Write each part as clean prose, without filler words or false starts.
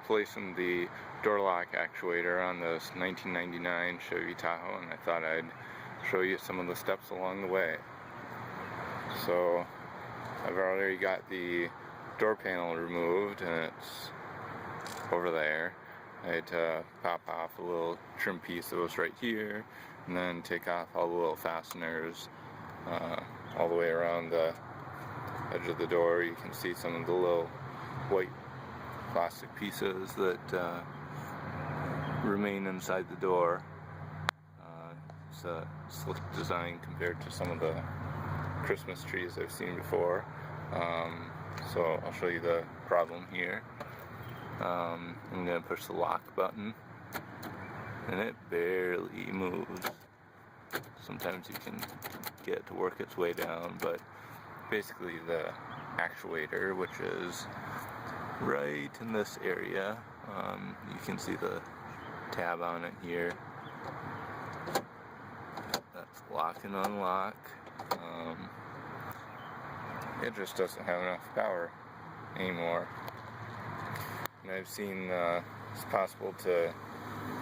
replacing the door lock actuator on this 1999 Chevy Tahoe, and I thought I'd show you some of the steps along the way. So I've already got the door panel removed, and it's over there. I had to pop off a little trim piece that was right here, and then take off all the little fasteners all the way around the edge of the door. You can see some of the little white plastic pieces that remain inside the door. It's a slick design compared to some of the Christmas trees I've seen before. So I'll show you the problem here. I'm going to push the lock button, and it barely moves. Sometimes you can get it to work its way down, but basically the actuator, which is right in this area, you can see the tab on it here. That's lock and unlock. It just doesn't have enough power anymore. And I've seen it's possible to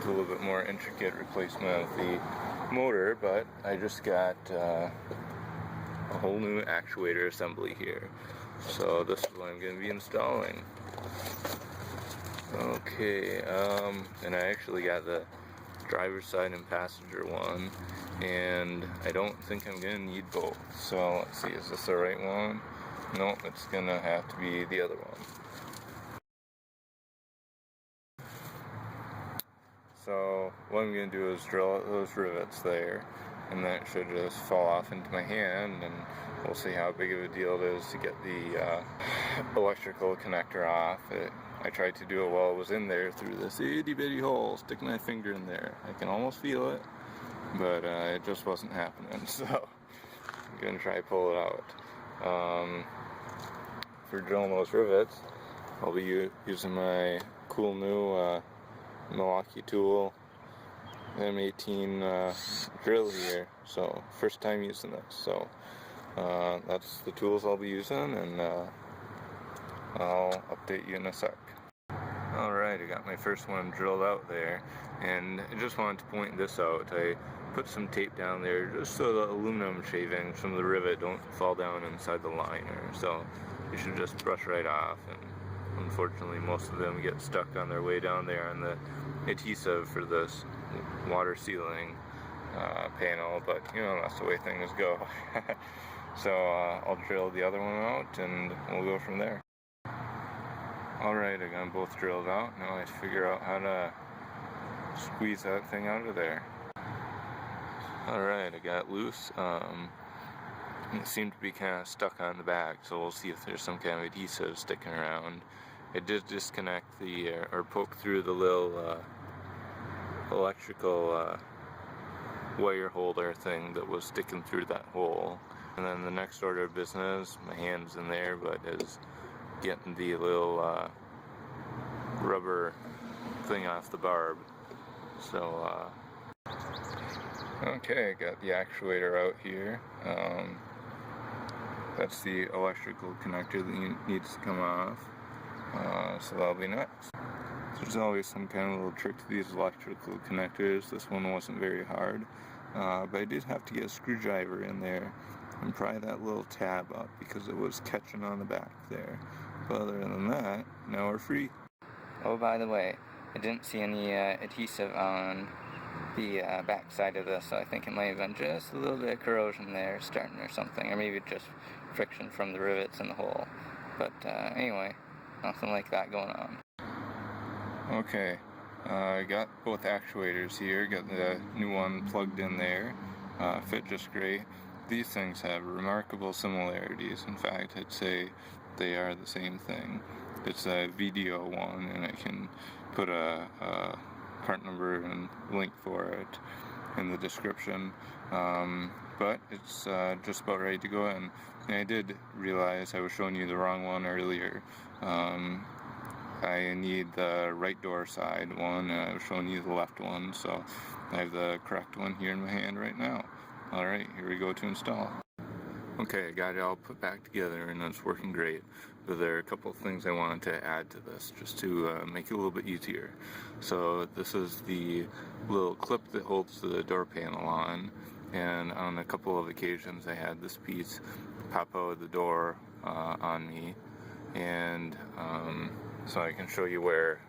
do a little bit more intricate replacement of the motor, but I just got a whole new actuator assembly here. So this is what I'm going to be installing. Okay, and I actually got the driver's side and passenger one, and I don't think I'm going to need both. So let's see, is this the right one? Nope, it's going to have to be the other one. So what I'm going to do is drill out those rivets there, and then it should just fall off into my hand, and we'll see how big of a deal it is to get the electrical connector off. I tried to do it while it was in there through this itty bitty hole, sticking my finger in there. I can almost feel it, but it just wasn't happening, so I'm going to try to pull it out. For drilling those rivets, I'll be using my cool new Milwaukee tool M18 drill here, so first time using this. So that's the tools I'll be using, and I'll update you in a sec. Alright, I got my first one drilled out there, and I just wanted to point this out. I put some tape down there just so the aluminum shavings from the rivet don't fall down inside the liner, so you should just brush right off. And unfortunately, most of them get stuck on their way down there on the adhesive for this water sealing panel, but you know, that's the way things go. So I'll drill the other one out, and we'll go from there. Alright, I got them both drilled out. Now I have to figure out how to squeeze that thing out of there. Alright, I got it loose. It seemed to be kind of stuck on the back, so we'll see if there's some kind of adhesive sticking around. It did disconnect the, or poke through the little electrical wire holder thing that was sticking through that hole. And then the next order of business, my hand's in there, but is getting the little rubber thing off the barb. So, okay, I got the actuator out here. That's the electrical connector that needs to come off. So that'll be next. There's always some kind of little trick to these electrical connectors. This one wasn't very hard, but I did have to get a screwdriver in there and pry that little tab up because it was catching on the back there. But other than that, now we're free. Oh, by the way, I didn't see any adhesive on the back side of this, so I think it might have been just a little bit of corrosion there starting or something, or maybe just friction from the rivets in the hole. But anyway, nothing like that going on. Okay, I got both actuators here, got the new one plugged in there, fit just great. These things have remarkable similarities. In fact, I'd say they are the same thing. It's a VDO one, and I can put a part number and link for it in the description. But it's just about ready to go in. And I did realize I was showing you the wrong one earlier. I need the right door side one, and I was showing you the left one, so I have the correct one here in my hand right now. Alright, here we go to install. Okay, I got it all put back together and it's working great. but there are a couple of things I wanted to add to this just to make it a little bit easier. So this is the little clip that holds the door panel on, and on a couple of occasions I had this piece pop out of the door on me, and so I can show you where.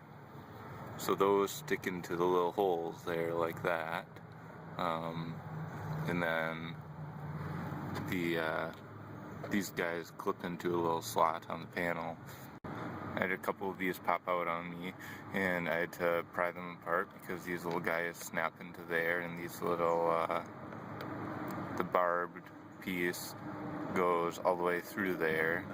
So those stick into the little holes there like that, and then these guys clip into a little slot on the panel. I had a couple of these pop out on me, and I had to pry them apart because these little guys snap into there, and these little the barbed piece goes all the way through there,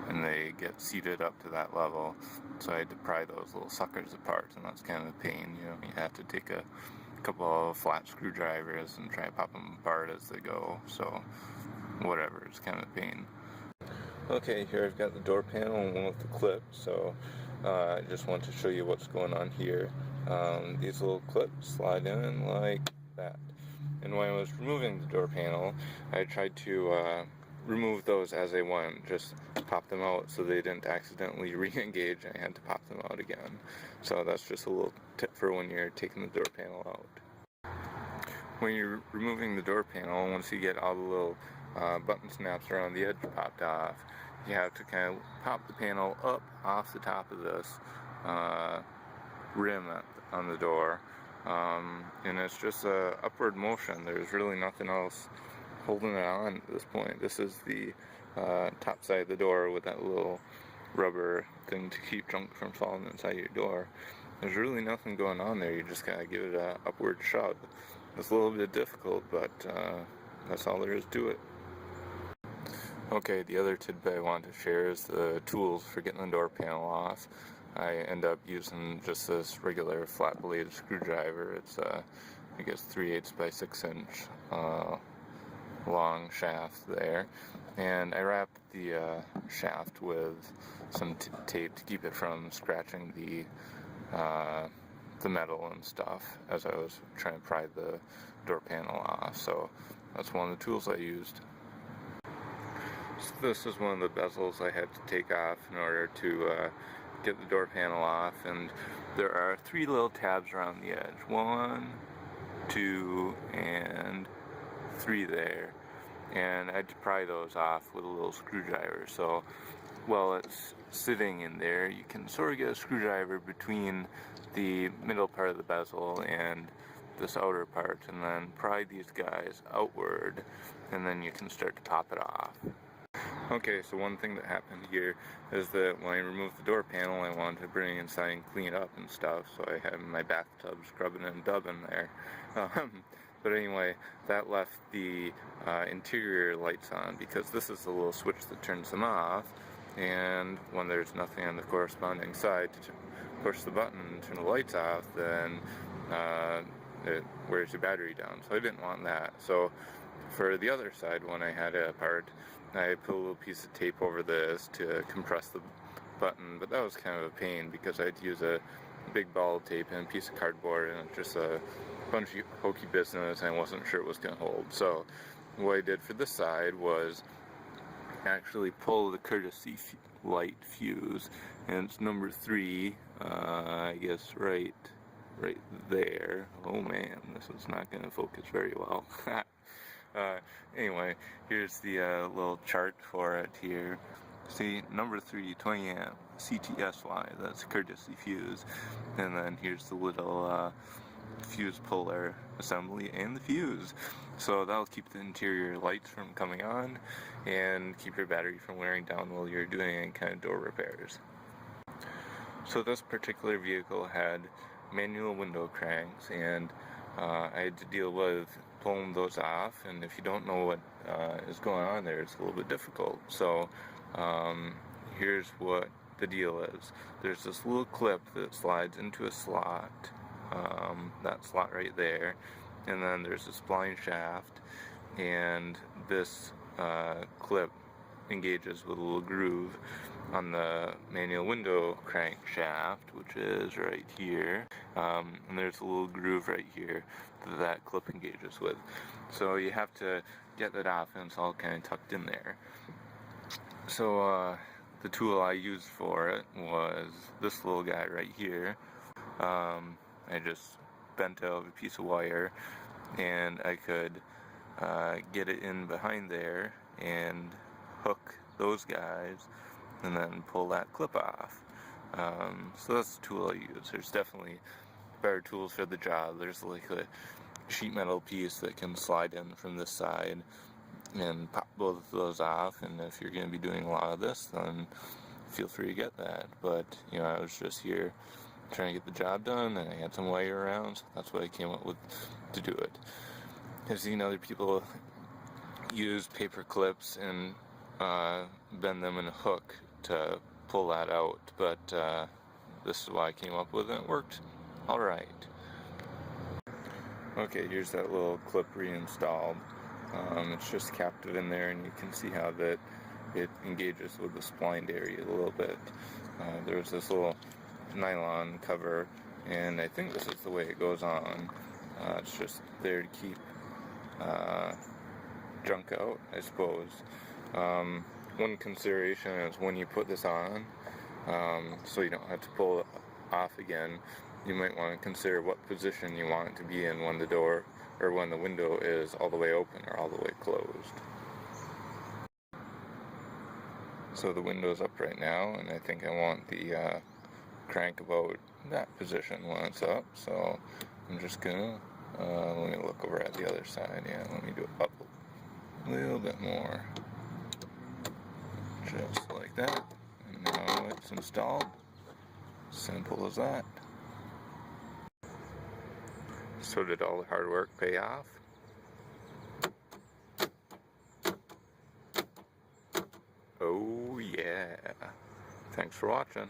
and they get seated up to that level. So I had to pry those little suckers apart, and that's kind of a pain. You know, you have to take a couple of flat screwdrivers and try to pop them apart as they go. So whatever, it's kind of a pain. Okay, here I've got the door panel and one with the clip. So I just want to show you what's going on here. These little clips slide in like that. And when I was removing the door panel, I tried to remove those as they went, just pop them out so they didn't accidentally re-engage. I had to pop them out again. So that's just a little tip for when you're taking the door panel out. When you're removing the door panel, once you get all the little button snaps around the edge popped off, you have to kind of pop the panel up off the top of this rim on the door, and it's just a upward motion. There's really nothing else holding it on at this point. This is the top side of the door with that little rubber thing to keep junk from falling inside your door. There's really nothing going on there. You just gotta give it an upward shove. It's a little bit difficult, but that's all there is to it. Okay, the other tidbit I want to share is the tools for getting the door panel off. I end up using just this regular flat blade screwdriver. It's I guess 3/8 by 6 inch long shaft there, and I wrapped the shaft with some tape to keep it from scratching the metal and stuff as I was trying to pry the door panel off. So that's one of the tools I used. So this is one of the bezels I had to take off in order to get the door panel off, and there are 3 little tabs around the edge. 1, 2, and 3 there, and I had to pry those off with a little screwdriver. So while it's sitting in there, you can sort of get a screwdriver between the middle part of the bezel and this outer part, and then pry these guys outward, and then you can start to pop it off. Okay, so one thing that happened here is that when I removed the door panel, I wanted to bring it inside and clean it up and stuff, so I had my bathtub scrubbing and dubbing there. But anyway, that left the interior lights on, because this is the little switch that turns them off, and when there's nothing on the corresponding side to push the button and turn the lights off, then it wears your battery down, so I didn't want that. So for the other side, when I had it apart, I put a little piece of tape over this to compress the button, but that was kind of a pain because I had to use a big ball of tape and a piece of cardboard, and it's just a bunch of hokey business, and I wasn't sure it was going to hold. So what I did for this side was actually pull the courtesy light fuse, and it's number 3, I guess right there. Oh man, this is not going to focus very well. Anyway, here's the little chart for it here. See, number 3, 20 amp, CTSY, that's courtesy fuse. And then here's the little fuse puller assembly and the fuse. So that'll keep the interior lights from coming on and keep your battery from wearing down while you're doing any kind of door repairs. So this particular vehicle had manual window cranks, and I had to deal with pulling those off, and if you don't know what is going on there, it's a little bit difficult. So here's what the deal is. There's this little clip that slides into a slot, that slot right there, and then there's a spline shaft, and this clip engages with a little groove on the manual window crank shaft, which is right here, and there's a little groove right here that clip engages with. So you have to get that off, and it's all kind of tucked in there. So the tool I used for it was this little guy right here. I just bent out a piece of wire, and I could get it in behind there and hook those guys and then pull that clip off. So that's the tool I use. There's definitely better tools for the job. There's like a sheet metal piece that can slide in from this side and pop both of those off, and if you're going to be doing a lot of this, then feel free to get that. But you know, I was just here trying to get the job done, and I had some wire around, so that's what I came up with to do it. I've seen other people use paper clips and bend them in a hook to pull that out, but this is why I came up with it. It worked alright. Okay, here's that little clip reinstalled. It's just captive in there, and you can see how that it engages with the splined area a little bit. There's this little nylon cover, and I think this is the way it goes on. It's just there to keep junk out, I suppose. One consideration is when you put this on, so you don't have to pull it off again, you might want to consider what position you want it to be in when the door or when the window is all the way open or all the way closed. So the window's up right now, and I think I want the crank about that position when it's up, so I'm just gonna let me look over at the other side. Yeah, let me do it up a little bit more, just like that, and now it's installed. Simple as that. So did all the hard work pay off? Oh yeah. Thanks for watching.